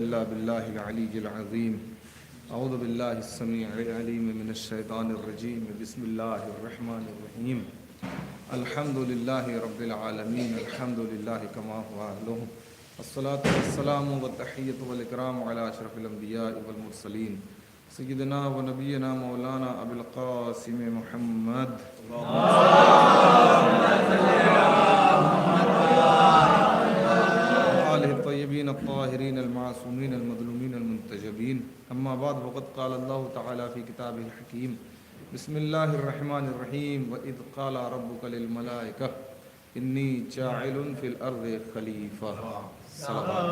إلا بالله العلي العظيم أعوذ بالله السميع العليم من الشيطان الرجيم بسم الله الرحمن الرحيم الحمد لله رب العالمين الحمد لله كما هو أهله الصلاة والسلام والتحية والإكرام على أشرف الأنبياء والمرسلين سيدنا ونبينا مولانا أبي القاسم محمد آله الطيبين الطاهرين المعصومين المظلومين المنتجبين أما بعد وقد قال الله تعالى في كتابه الحكيم بسم الله الرحمن الرحيم وإذ قال ربك للملائكة إني جاعل في الأرض خليفة صلوات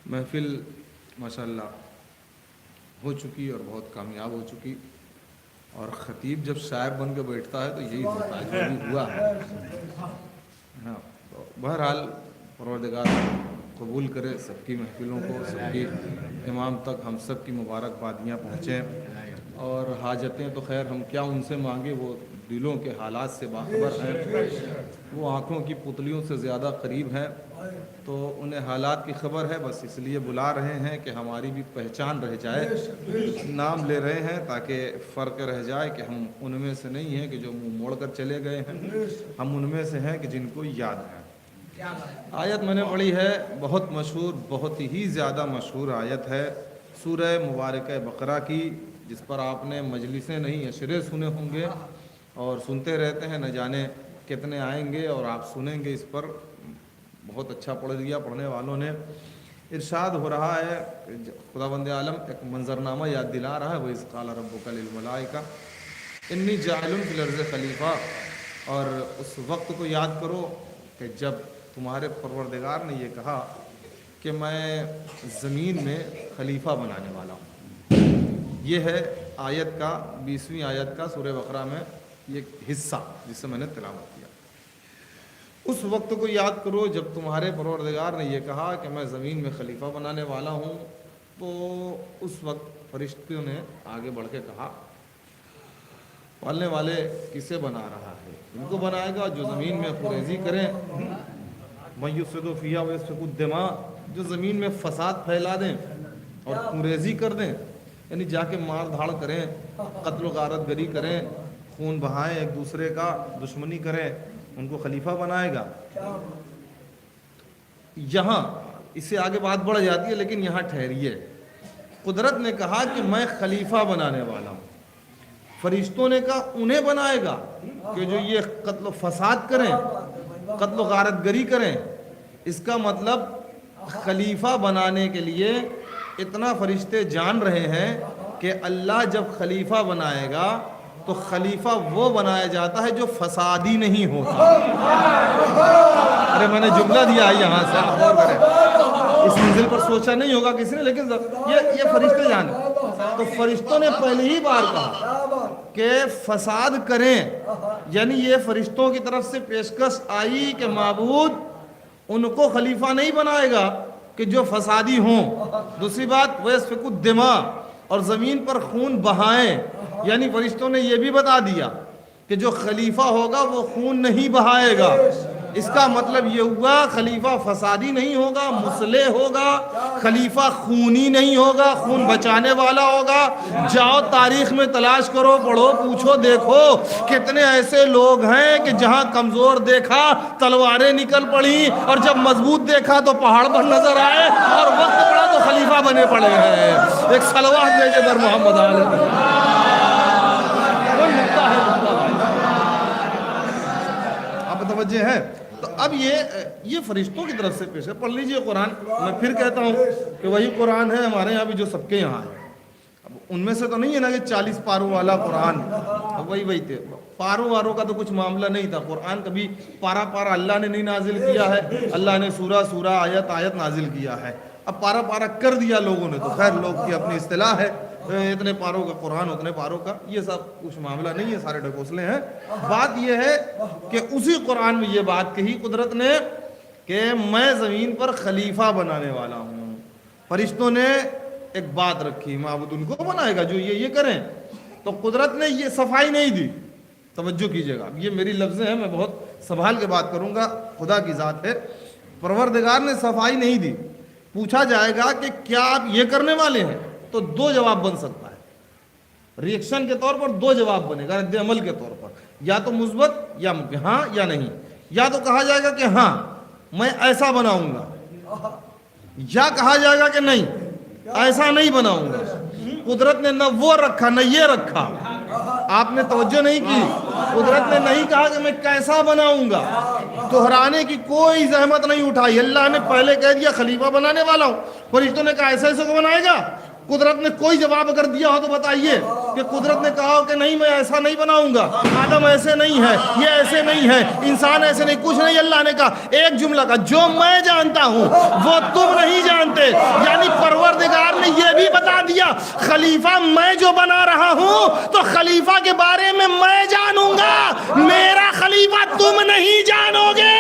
محفل ماشاءاللہ ہو چکی اور بہت کامیاب ہو چکی، اور خطیب جب شاعر بن کے بیٹھتا ہے تو یہی ہوتا ہے جو بھی ہوا ہے ہاں۔ تو بہرحال پروردگار قبول کرے سب کی محفلوں کو، سب کی امام تک ہم سب کی مبارکبادیاں پہنچیں، اور حاجتیں تو خیر ہم کیا ان سے مانگے، وہ دلوں کے حالات سے باخبر ہیں، وہ آنکھوں کی پتلیوں سے زیادہ قریب ہیں، تو انہیں حالات کی خبر ہے، بس اس لیے بلا رہے ہیں کہ ہماری بھی پہچان رہ جائے، نام لے رہے ہیں تاکہ فرق رہ جائے کہ ہم ان میں سے نہیں ہیں کہ جو منہ موڑ کر چلے گئے ہیں، ہم ان میں سے ہیں کہ جن کو یاد ہے۔ آیت میں نے پڑھی ہے، بہت مشہور، بہت ہی زیادہ مشہور آیت ہے سورہ مبارکہ بقرہ کی، جس پر آپ نے مجلسیں نہیں اشرے سنے ہوں گے اور سنتے رہتے ہیں، نہ جانے کتنے آئیں گے اور آپ سنیں گے اس پر۔ بہت اچھا پڑھ لیا پڑھنے والوں نے۔ ارشاد ہو رہا ہے، خداوند عالم ایک منظرنامہ یاد دلا رہا ہے، وَإِذْ قَالَ رَبُّكَ لِلْمَلَائِكَةِ إِنِّي جَاعِلٌ فِي الْأَرْضِ خَلِيفَةً، اور اس وقت کو یاد کرو کہ جب تمہارے پروردگار نے یہ کہا کہ میں زمین میں خلیفہ بنانے والا ہوں۔ یہ ہے آیت کا 20ویں آیت کا سورہ بقرہ میں یہ حصہ جسے میں نے تلاوت کیا۔ اس وقت کو یاد کرو جب تمہارے پروردگار نے یہ کہا کہ میں زمین میں خلیفہ بنانے والا ہوں، تو اس وقت فرشتوں نے آگے بڑھ کے کہا پالنے والے کسے بنا رہا ہے؟ ان کو بنائے گا جو زمین میں خونریزی کریں، مَن یفسد فیہا ویسفک الدماء، جو زمین میں فساد پھیلا دیں اور خونریزی کر دیں، یعنی جا کے مار دھاڑ کریں، قتل و غارت گری کریں، خون بہائیں ایک دوسرے کا، دشمنی کریں، ان کو خلیفہ بنائے گا۔ یہاں اس سے آگے بات بڑھ جاتی ہے لیکن یہاں ٹھہریے۔ قدرت نے کہا کہ میں خلیفہ بنانے والا ہوں، فرشتوں نے کہا انہیں بنائے گا کہ جو یہ قتل و فساد کریں، قتل و غارت گری کریں۔ اس کا مطلب خلیفہ بنانے کے لیے اتنا فرشتے جان رہے ہیں کہ اللہ جب خلیفہ بنائے گا تو خلیفہ وہ بنایا جاتا ہے جو فسادی نہیں ہوتا۔ ارے میں نے جملہ دیا ہے یہاں سے، اس منزل پر سوچا نہیں ہوگا کسی نے، لیکن یہ فرشتے جانے، تو فرشتوں نے پہلے ہی بار کہا کہ فساد کریں، یعنی یہ فرشتوں کی طرف سے پیشکش آئی کہ معبود ان کو خلیفہ نہیں بنائے گا کہ جو فسادی ہوں۔ دوسری بات وَيَسْفِكُ الدِّمَاء، اور زمین پر خون بہائیں، یعنی فرشتوں نے یہ بھی بتا دیا کہ جو خلیفہ ہوگا وہ خون نہیں بہائے گا۔ اس کا مطلب یہ ہوا خلیفہ فسادی نہیں ہوگا، مصلح ہوگا، خلیفہ خونی نہیں ہوگا، خون بچانے والا ہوگا۔ جاؤ تاریخ میں تلاش کرو، پڑھو، پوچھو، دیکھو کتنے ایسے لوگ ہیں کہ جہاں کمزور دیکھا تلواریں نکل پڑی، اور جب مضبوط دیکھا تو پہاڑ پر نظر آئے، اور وقت پڑا تو خلیفہ بنے پڑے ہیں۔ ایک صلوات بھیجے در محمد علیہ۔ آپ متوجہ ہیں؟ تو اب یہ فرشتوں کی طرف سے پیش ہے۔ پڑھ لیجئے قرآن، میں پھر کہتا ہوں کہ وہی قرآن ہے ہمارے یہاں بھی جو سب کے یہاں ہے۔ اب ان میں سے تو نہیں ہے نا کہ 40 پاروں والا قرآن، وہی تھے پاروں واروں کا تو کچھ معاملہ نہیں تھا۔ قرآن کبھی پارا پارا اللہ نے نہیں نازل کیا ہے، اللہ نے سورہ سورہ آیت آیت نازل کیا ہے۔ اب پارا پارا کر دیا لوگوں نے، تو خیر لوگ کی اپنی اصطلاح ہے، اتنے پاروں کا قرآن اتنے پاروں کا، یہ سب کچھ معاملہ نہیں ہے، سارے ڈھکوسلے ہیں۔ بات یہ ہے کہ اسی قرآن میں یہ بات کہی قدرت نے کہ میں زمین پر خلیفہ بنانے والا ہوں۔ فرشتوں نے ایک بات رکھی، معبود ان کو بنائے گا جو یہ کریں، تو قدرت نے یہ صفائی نہیں دی توجہ کیجئے گا، یہ میری لفظیں ہیں، میں بہت سنبھال کے بات کروں گا، خدا کی ذات ہے۔ پروردگار نے صفائی نہیں دی۔ پوچھا جائے گا کہ کیا آپ یہ کرنے والے ہیں، تو دو جواب بن سکتا ہے، ریئیکشن کے طور پر دو جواب بنے گا، رد عمل کے طور پر، یا تو مثبت یا منفی، ہاں یا نہیں۔ یا تو کہا جائے گا کہ ہاں میں ایسا بناؤں گا، یا کہا جائے گا کہ نہیں ایسا نہیں بناؤں گا۔ قدرت نے نہ وہ رکھا نہ یہ رکھا، آپ نے توجہ نہیں کی۔ قدرت نے نہیں کہا کہ میں کیسا بناؤں گا، دہرانے کی کوئی زحمت نہیں اٹھائی۔ اللہ نے پہلے کہہ دیا خلیفہ بنانے والا ہوں، فرشتوں نے کہا ایسے ایسے کو بنائے گا۔ قدرت نے کوئی جواب اگر دیا ہو تو بتائیے کہ قدرت نے کہا ہو کہ نہیں میں ایسا نہیں بناؤں گا، آدم ایسے نہیں ہے، یہ ایسے نہیں ہے، انسان ایسے نہیں، کچھ نہیں۔ اللہ نے کہا ایک جملہ کا، جو میں جانتا ہوں وہ تم نہیں جانتے۔ یعنی پروردگار نے یہ بھی بتا دیا خلیفہ میں جو بنا رہا ہوں تو خلیفہ کے بارے میں جانوں گا، میرا خلیفہ تم نہیں جانو گے۔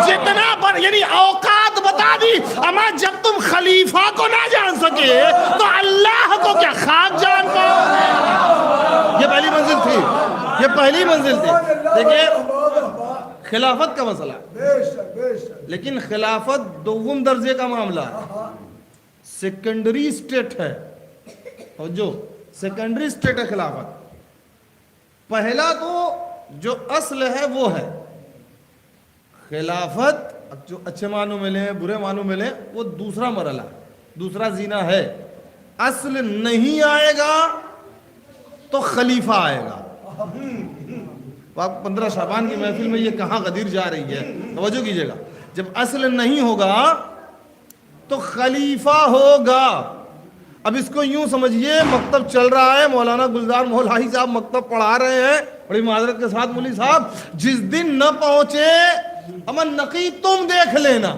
جتنا یعنی اوقات بتا دی، اما جب تم خلیفہ کو نہ جان سکے تو اللہ کو کیا خاک جان پاؤ گے؟ یہ پہلی منزل تھی، یہ پہلی منزل تھی۔ دیکھیں خلافت کا مسئلہ ہے، لیکن خلافت دوم درجے کا معاملہ ہے، سیکنڈری سٹیٹ ہے، اور جو سیکنڈری سٹیٹ ہے خلافت۔ پہلا تو جو اصل ہے وہ ہے خلافت، جو اچھے معنوں میں لیں برے معنوں میں لیں، وہ دوسرا مرحلہ، دوسرا زینہ ہے۔ اصل نہیں آئے گا تو خلیفہ آئے گا۔ آپ 15 شعبان کی محفل میں یہ کہاں غدیر جا رہی ہے، توجہ کیجئے گا۔ جب اصل نہیں ہوگا تو خلیفہ ہوگا۔ اب اس کو یوں سمجھیے، مکتب چل رہا ہے، مولانا گلزار مولائی صاحب مکتب پڑھا رہے ہیں، بڑی معذرت کے ساتھ مولوی صاحب، جس دن نہ پہنچے امن نقی تم دیکھ لینا۔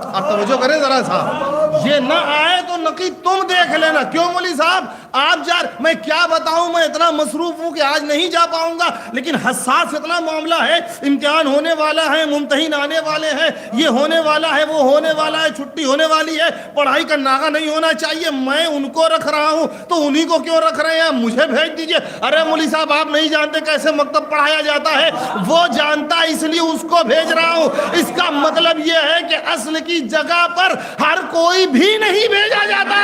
آپ توجہ کریں ذرا صاحب، یہ نہ آئے تو نقی تم دیکھ لینا۔ کیوں مولوی صاحب آپ میں کیا بتاؤں، میں اتنا مصروف ہوں کہ آج نہیں جا پاؤں گا، لیکن حساس اتنا معاملہ ہے، امتحان ہونے والا ہے، ممتحن آنے والے ہیں، یہ ہونے والا ہے، وہ ہونے والا ہے، چھٹی ہونے والی ہے، پڑھائی کا ناغہ نہیں ہونا چاہیے، میں ان کو رکھ رہا ہوں تو انہی کو کیوں رکھ رہے ہیں، مجھے بھیج دیجئے۔ ارے مولوی صاحب آپ نہیں جانتے کیسے مکتب پڑھایا جاتا ہے، وہ جانتا اس لیے اس کو بھیج رہا ہوں۔ اس کا مطلب یہ ہے کہ اصل کی جگہ پر ہر کوئی بھی نہیں بھیجا جاتا،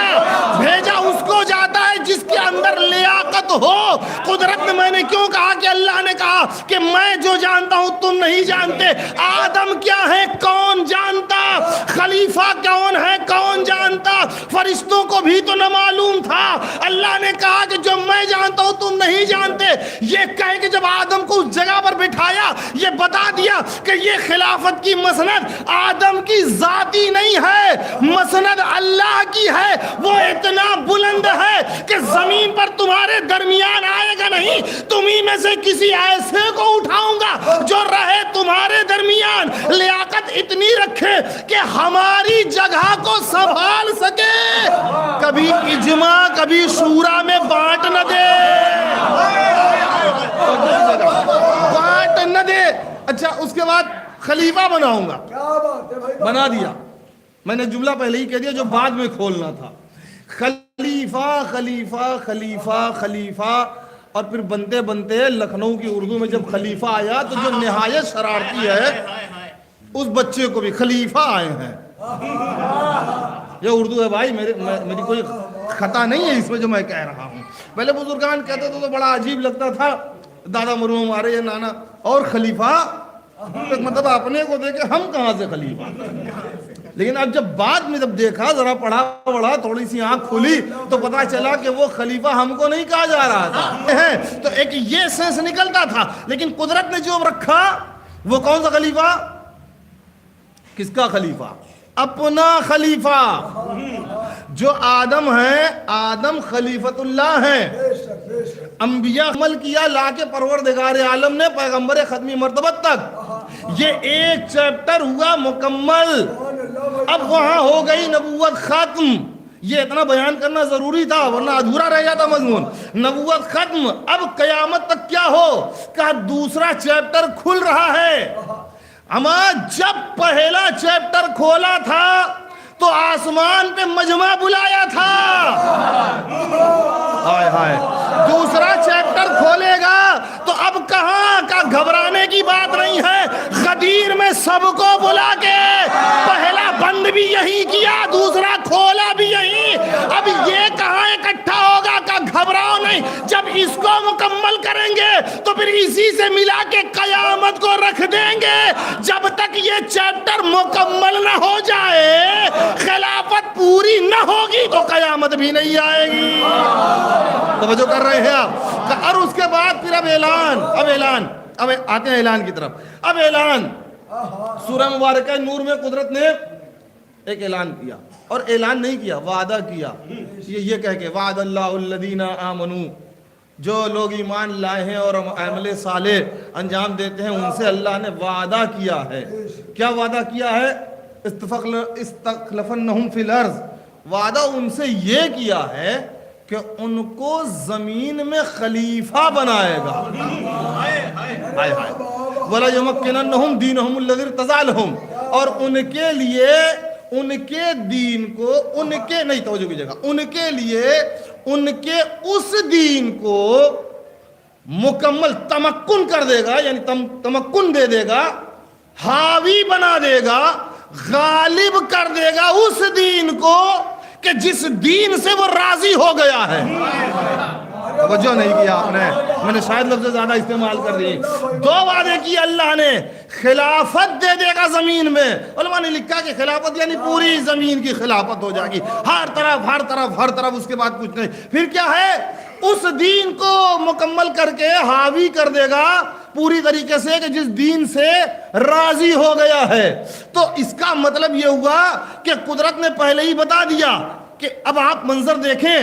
بھیجا اس کو جاتا ہے جس کے اندر لیاقت ہو۔ قدرت نے، میں نے کیوں کہا کہ اللہ نے کہا کہ میں جو جانتا ہوں تم نہیں جانتے۔ آدم کیا ہے کون جانتا، خلیفہ کون ہے کون جانتا، فرشتوں کو بھی تو نہ معلوم تھا۔ اللہ نے کہا کہ جو میں جانتا ہوں تم نہیں جانتے، یہ کہہ کہ جب آدم کو اس جگہ پر بٹھایا یہ بتا دیا کہ یہ خلافت کی مسند آدم کی ذاتی نہیں ہے، مسند اللہ کی ہے۔ وہ اتنا بلند ہے کہ زمین پر تمہارے درمیان آئے گا نہیں، تمہیں میں سے کسی ایسے کو اٹھاؤں گا جو رہے تمہارے درمیان، لیاقت اتنی رکھے کہ ہماری جگہ کو سنبھال سکے، کبھی اجماع کبھی شورا میں بانٹ نہ دے، بانٹ نہ دے۔ اچھا اس کے بعد خلیفہ بناؤں گا، بنا دیا، میں نے جملہ پہلے ہی کہہ دیا جو بعد میں کھولنا تھا۔ خلیفہ خلیفہ خلیفہ خلیفہ، اور پھر بنتے بنتے لکھنؤ کی اردو میں جب خلیفہ آیا تو جو نہایت شرارتی ہے اس بچے کو بھی خلیفہ آئے ہیں۔ یہ اردو ہے بھائی، میری کوئی خطا نہیں ہے اس میں جو میں کہہ رہا ہوں۔ پہلے بزرگان کہتے تھے تو بڑا عجیب لگتا تھا، دادا مرحوم ہمارے یا نانا، اور خلیفہ مطلب اپنے کو دیکھے ہم کہاں سے خلیفہ۔ لیکن اب جب بعد میں جب دیکھا، ذرا پڑھا پڑھا، تھوڑی سی آنکھ کھلی تو پتا چلا کہ وہ خلیفہ ہم کو نہیں کہا جا رہا تھا، تو ایک یہ سینس نکلتا تھا۔ لیکن قدرت نے جو رکھا وہ کون سا خلیفہ، کس کا خلیفہ، اپنا خلیفہ۔ جو آدم ہے، آدم خلیفت اللہ ہے، انبیاء عمل کیا لا کے پروردگار عالم نے پیغمبر ختمی مرتبت تک، یہ ایک چیپٹر ہوا مکمل۔ اب وہاں ہو گئی نبوت ختم، یہ اتنا بیان کرنا ضروری تھا ورنہ ادھورا رہ جاتا مضمون۔ نبوت ختم، اب قیامت تک کیا ہو، کہ دوسرا چیپٹر کھل رہا ہے۔ اما جب پہلا چیپٹر کھولا تھا تو آسمان پہ مجمع بلایا تھا. ہائے ہائے. دوسرا چیپٹر کھولے گا تو اب کہاں کا گھبرانے کی بات نہیں ہے. غدیر میں سب کو بلا کے پہلا بند بھی یہی کیا, دوسرا کھولا بھی یہی. اب یہ کہاں اکٹھا ہوگا کا گھبراؤ نہیں. جب اس کو مکمل کریں گے تو پھر اسی سے ملا کے قیامت کو رکھ دیں گے. جب تک یہ چیپٹر مکمل نہ ہو جائے, خلافت پوری نہ ہوگی تو قیامت بھی نہیں آئے گی. توجہ کر رہے ہیں آپ؟ اور اس کے بعد پھر اب اعلان اب آتے ہیں اعلان کی طرف. اب اعلان سورہ مبارکہ نور میں قدرت نے ایک اعلان کیا, اور اعلان نہیں کیا, وعدہ کیا. یہ کہہ کے وعد اللہ الذین آمنوا, جو لوگ ایمان لائے ہیں اور عمل صالح انجام دیتے ہیں ان سے اللہ نے وعدہ کیا ہے. کیا وعدہ کیا ہے؟ استخلفنہم فی الارض. وعدہ ان سے یہ کیا ہے کہ ان کو زمین میں خلیفہ بنائے گا. وَلَيُمَكِّنَنَّهُمْ دِينَهُمُ الَّذِي ارْتَضَىٰ لَهُمْ, اور ان کے لیے ان کے دین کو, ان کے نہیں, توجہ کیجیے گا, ان کے لیے ان کے اس دین کو مکمل تمکن کر دے گا, یعنی تمکن دے دے گا, حاوی بنا دے گا, غالب کر دے گا اس دین کو کہ جس دین سے وہ راضی ہو گیا ہے. توجہ نہیں کیا آپ نے, میں نے شاید لفظ زیادہ استعمال کر دی. دو وعدے کیے اللہ نے. خلافت دے دے گا زمین میں. علماء نے لکھا کہ خلافت یعنی پوری زمین کی خلافت ہو جائے گی, ہر طرف, اس کے بعد کچھ نہیں. پھر کیا ہے؟ اس دین کو مکمل کر کے حاوی کر دے گا پوری طریقے سے کہ جس دین سے راضی ہو گیا ہے. تو اس کا مطلب یہ ہوا کہ قدرت نے پہلے ہی بتا دیا کہ اب آپ منظر دیکھیں,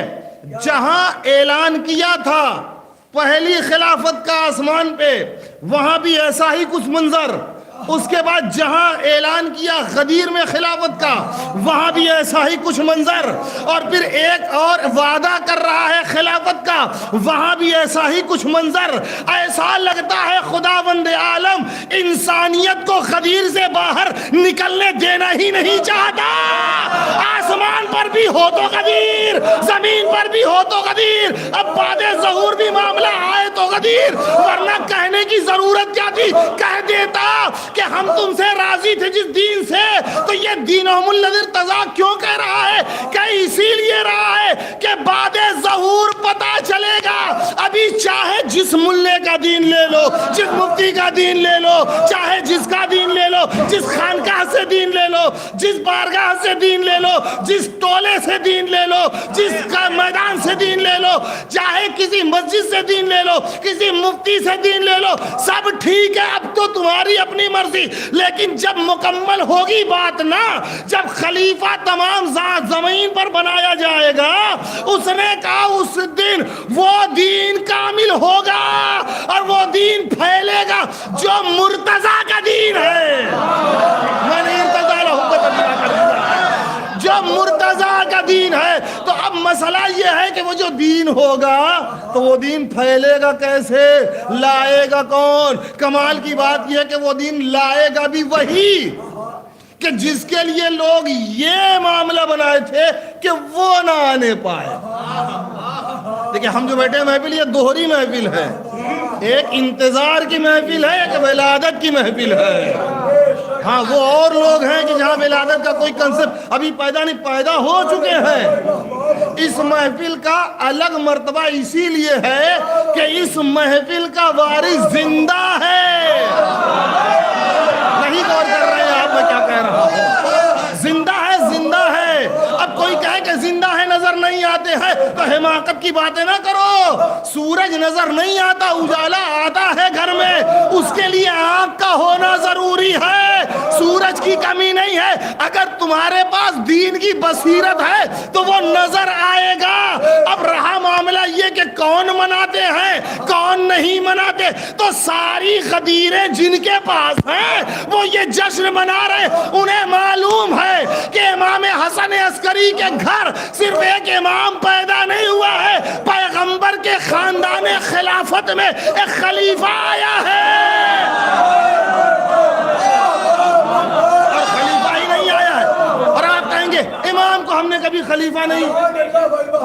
جہاں اعلان کیا تھا پہلی خلافت کا آسمان پہ, وہاں بھی ایسا ہی کچھ منظر. اس کے بعد جہاں اعلان کیا غدیر میں خلافت کا, وہاں بھی ایسا ہی کچھ منظر. اور پھر ایک اور وعدہ کر رہا ہے خلافت کا, وہاں بھی ایسا ہی کچھ منظر. ایسا لگتا ہے خداوند عالم انسانیت کو غدیر سے باہر نکلنے دینا ہی نہیں چاہتا. آسمان پر بھی ہو تو غدیر, زمین پر بھی ہو تو غدیر, اب بعد ظہور بھی معاملہ آئے تو غدیر. ورنہ کہنے کی ضرورت کیا تھی؟ کہہ دیتا کہ ہم تم سے راضی تھے جس دین سے. تو یہ دینہم الذی ارتضیٰ کیوں کہہ رہا ہے؟ کہ اسی لیے رہا ہے کہ بعد ظہور پتہ چلے گا. ابھی چاہے جس ملے کا دین لے لو, جس مفتی کا دین لے لو, چاہے جس کا دین لے لو, جس خانقاہ سے دین لے لو, جس بارگاہ سے دین لے لو, جس ٹولے سے دین لے لو, جس کا میدان سے دین لے لو, چاہے کسی مسجد سے دین لے لو, کسی مفتی سے دین لے لو, سب ٹھیک ہے, اب تو تمہاری اپنی مرضی. لیکن جب مکمل ہوگی بات نا, جب خلیفہ تمام زمین پر بنایا جائے گا, اس نے کہا اس دن وہ دین کامل ہوگا اور وہ دین پھیلے گا جو مرتضیٰ کا دین ہے. میں نے ارتضیٰ لہو کو ترجمہ کر دیا, جو مرتضیٰ کا دین ہے. تو اب مسئلہ یہ ہے کہ وہ جو دین ہوگا تو وہ دین پھیلے گا کیسے, لائے گا کون؟ کمال کی بات یہ ہے کہ وہ دین لائے گا بھی وہی کہ جس کے لیے لوگ یہ معاملہ بنائے تھے کہ وہ نہ آنے پائے. دیکھیں ہم جو بیٹھے ہیں محفل, یہ دوہری محفل ہے. ایک انتظار کی محفل ہے, ایک ولادت کی محفل ہے. ہاں وہ اور لوگ ہیں کہ جہاں ولادت کا کوئی کنسپٹ ابھی پیدا ہو چکے ہیں. اس محفل کا الگ مرتبہ اسی لیے ہے کہ اس محفل کا وارث زندہ ہے. نہیں غور کر رہے ہیں آپ میں کیا کہہ رہا ہوں؟ زندہ ہے, زندہ ہے. اب کوئی کہے کہ زندہ ہے نظر نہیں آتے ہیں تو حماقت کی باتیں نہ کرو. سورج نظر نہیں آتا, اجالا آتا ہے گھر میں, اس کے لیے آنکھ کا ہونا ضروری ہے. سورج کی کمی نہیں ہے. اگر تمہارے پاس دین کی بصیرت ہے تو وہ نظر آئے گا. اب رہا معاملہ یہ کہ کون مناتے ہیں کون نہیں مناتے, تو ساری غدیریں جن کے پاس ہیں وہ یہ جشن منا رہے. انہیں معلوم ہے کہ امام حسن عسکری کے گھر صرف ایک امام پیدا نہیں ہوا ہے, پیغمبر کے خاندان خلافت میں ایک خلیفہ آیا ہے. اور خلیفہ ہی نہیں آیا ہے. اور آپ کہیں گے کبھی خلیفہ نہیں,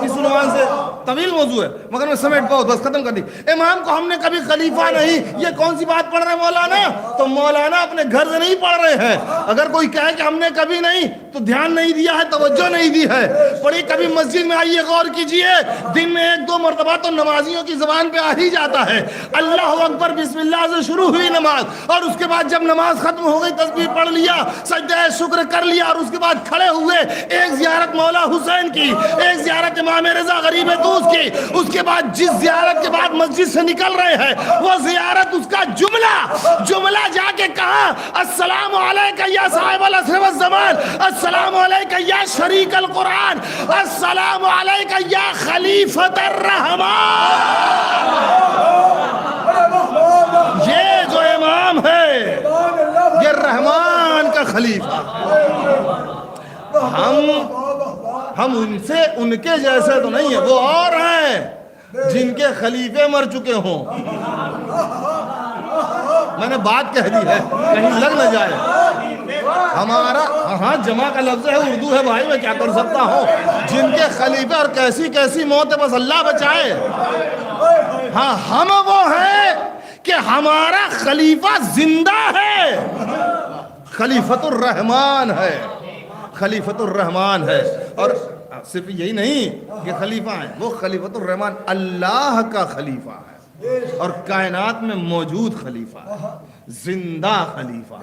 اس عنوان سے طویل موضوع ہے مگر میں سمیٹ پاؤں, بس ختم کر دی. امام کو ہم نے کبھی خلیفہ نہیں, یہ کون سی بات پڑھ رہے ہیں مولانا؟ تو مولانا اپنے گھر سے نہیں پڑھ رہے ہیں. اگر کوئی کہے کہ ہم نے کبھی نہیں, تو دھیان نہیں دیا ہے, توجہ نہیں دی ہے. پڑھی کبھی مسجد میں آئیے, غور کیجئے, دن میں 1-2 مرتبہ تو نمازیوں کی زبان پہ آ ہی جاتا ہے. اللہ اکبر بسم اللہ سے شروع ہوئی نماز, اور اس کے بعد جب نماز ختم ہو گئی تسبیح پڑھ لیا, سجدہ شکر کر لیا, اور اس کے بعد کھڑے ہوئے ایک زیارت مولا حسین کی, ایک زیارت امام رضا غریب دوست کی, اس کے بعد جس زیارت کے بعد مسجد سے نکل رہے ہیں وہ زیارت, اس کا جملہ جا کے کہا السلام علیکہ یا صاحب العصر والزمان, السلام علیکہ یا شریک القرآن, السلام علیکہ یا خلیفۃ الرحمان. یہ جو امام ہے یہ رحمان کا خلیفہ. ہم ان سے ان کے جیسے تو نہیں ہیں, وہ اور ہیں جن کے خلیفے مر چکے ہوں. میں نے بات کہہ دی ہے, کہیں لگ نہ جائے. ہمارا ہاں جمع کا لفظ ہے, اردو ہے بھائی, میں کیا کر سکتا ہوں. جن کے خلیفے, اور کیسی کیسی موت ہے, بس اللہ بچائے. ہاں ہم وہ ہیں کہ ہمارا خلیفہ زندہ ہے, خلیفۃ الرحمان ہے, خلیفۃ الرحمان ہے. اور صرف یہی نہیں کہ خلیفہ ہیں, وہ خلیفۃ الرحمان اللہ کا خلیفہ ہے, اور کائنات میں موجود خلیفہ ہے, زندہ خلیفہ,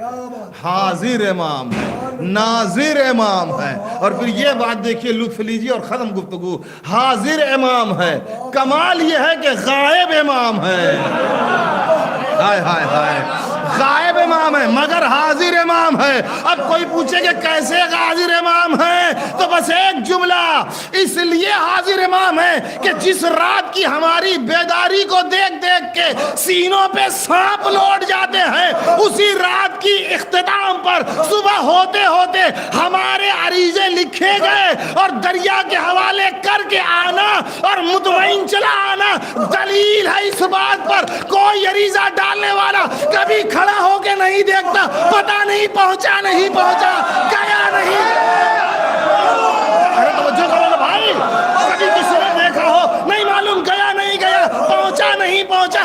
حاضر امام ہے, ناظر امام ہے. اور پھر یہ بات دیکھیے, لطف لیجیے اور ختم گفتگو. حاضر امام ہے, کمال یہ ہے کہ غائب امام ہے. ہائے ہائے ہائے, غائب امام ہے مگر حاضر امام ہے. اب کوئی پوچھے کہ کیسے حاضر امام ہے, تو بس ایک جملہ, اس لیے حاضر امام ہے کہ جس رات کی ہماری بیداری کو دیکھ دیکھ کے سینوں پہ سانپ لوٹ جاتے ہیں, اسی رات کی اختتام پر صبح ہوتے ہوتے ہمارے عریضے لکھے گئے, اور دریا کے حوالے کر کے آنا اور مطمئن چلا آنا دلیل ہے اس بات پر. کوئی عریضہ ڈالنے والا کبھی کھڑا ہو کے نہیں دیکھتا, پتہ نہیں پہنچا نہیں پہنچا, گیا نہیں. ارے توجہ کرو نا بھائی, کبھی کسی نے دیکھا ہو, نہیں معلوم گیا نہیں گیا, پہنچا نہیں پہنچا.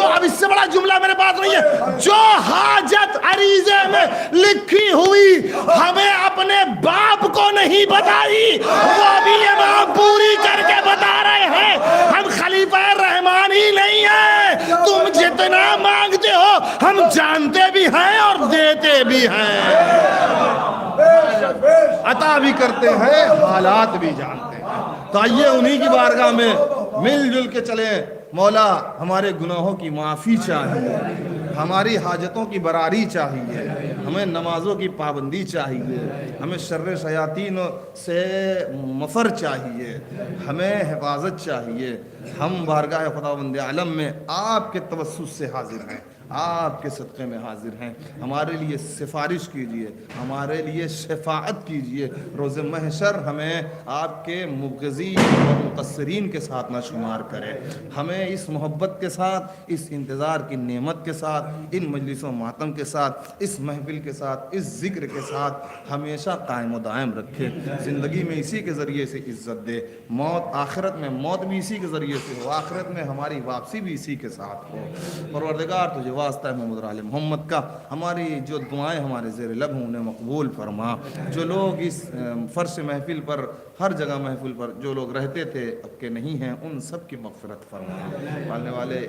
اب اس سے بڑا جملہ میرے پاس نہیں ہے. جو حاجت عریضے میں لکھی ہوئی ہمیں اپنے باپ کو نہیں بتائی, وہ بھی امام پوری کر کے بتا رہے ہیں. ہم خلیفہ رحمان ہی نہیں ہیں, تم جتنا مانگتے ہو ہم جانتے بھی ہیں اور دیتے بھی ہیں, عطا بھی کرتے ہیں, حالات بھی جانتے ہیں. تو آئیے انہی کی بارگاہ میں مل جل کے چلیں. مولا ہمارے گناہوں کی معافی چاہیے, ہماری حاجتوں کی براری چاہیے, ہمیں نمازوں کی پابندی چاہیے, ہمیں شر شیاطین سے مفر چاہیے, ہمیں حفاظت چاہیے. ہم بارگاہ خداوند عالم میں آپ کے توسط سے حاضر ہیں, آپ کے صدقے میں حاضر ہیں. ہمارے لیے سفارش کیجئے, ہمارے لیے شفاعت کیجئے. روز محشر ہمیں آپ کے مبغضین اور مقصرین کے ساتھ نہ شمار کرے. ہمیں اس محبت کے ساتھ, اس انتظار کی نعمت کے ساتھ, ان مجلس و ماتم کے ساتھ, اس محفل کے ساتھ, اس ذکر کے ساتھ ہمیشہ قائم و دائم رکھے. زندگی میں اسی کے ذریعے سے عزت دے, موت آخرت میں موت بھی اسی کے ذریعے سے ہو, آخرت میں ہماری واپسی بھی اسی کے ساتھ ہو. پروردگار تجھے واسطہ ہے محمد علی محمد کا, ہماری جو دعائیں ہمارے زیر لب ہوں انہیں مقبول فرما. جو لوگ اس فرش محفل پر, ہر جگہ محفل پر جو لوگ رہتے تھے اب کے نہیں ہیں, ان سب کی مغفرت فرما. پالنے والے